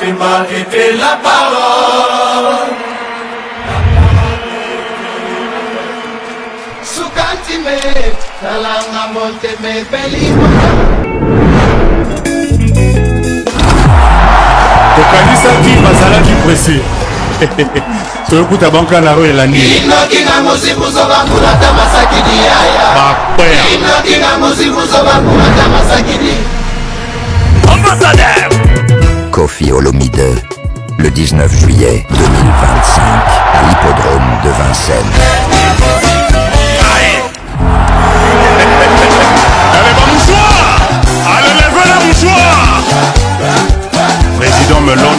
motema était la parole. Sukantime, talanga monteme belimo. Tokanisa qui bazala qui pressé. Tokuta banka na roye la nuit. Inokinga musibuzo bakulata masakidi yaya. Bakwea. Inokinga musibuzo bakulata masakidi. Ambassadeur Koffi Olomide, le 19 juillet 2025, à l'hippodrome de Vincennes. Allez, bah mouchoir. Allez, levez la mouchoir. Président Melon.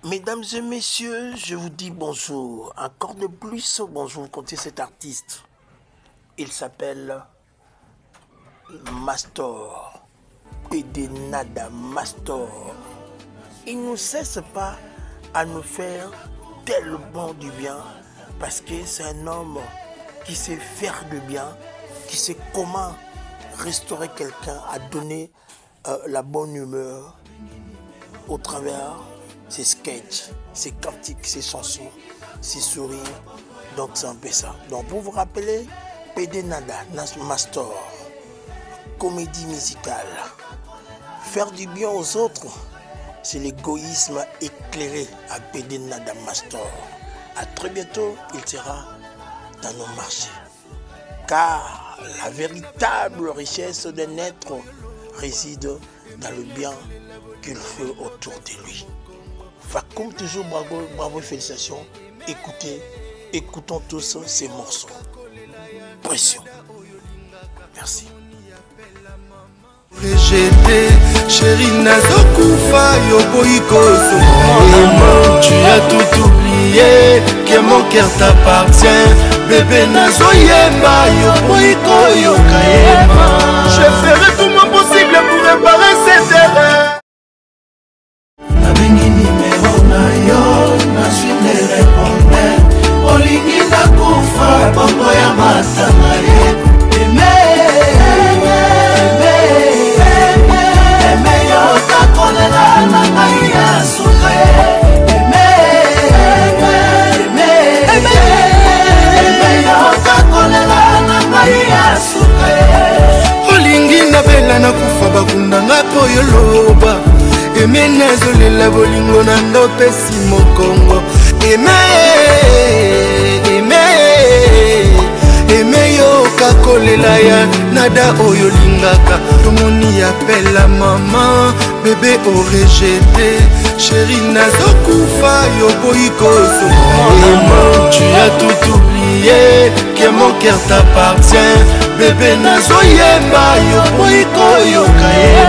Mesdames et messieurs, je vous dis bonjour. Encore de plus, bonjour, vous comptez cet artiste. Il s'appelle Mastor. PD Nada Mastor. Il ne cesse pas à nous faire tellement du bien parce que c'est un homme qui sait faire du bien, qui sait comment restaurer quelqu'un, à donner la bonne humeur au travers ses sketchs, ses cantiques, ses chansons, ses sourires. Donc c'est un peu ça. Donc pour vous rappeler, PD Nada Mastor, comédie musicale. Faire du bien aux autres, c'est l'égoïsme éclairé à PD Nada Mastor. À très bientôt, il sera dans nos marchés. Car la véritable richesse d'un être réside dans le bien qu'il fait autour de lui. Comme toujours, bravo, bravo et félicitations. Écoutons tous ces morceaux. Pression. Merci. Chérie Nazokufa Yoboïkoso. Maman, tu as tout oublié, que mon cœur t'appartient. Bébé Nazoyema Yoboïko Yokayema. Je ferai tout mon possible pour réparer cette erreur. Nabengi numéro na yo, na suite de répondre. Olingi nakufa, bongo ya matanga ye. Olingi na bela na kufa bakunda ngapo yoloba. Eme nazolela bolingo na ndopesi mokongo. Eme yo kakolela ya nada oyo lingaka. Tomoni appelle maman, bébé au rejeté. Chérie nazokufa yo boïkoso. Maman, tu as tout oublié, que mon cœur t'appartient. Bébé nazoyema yo boïko yo kaye.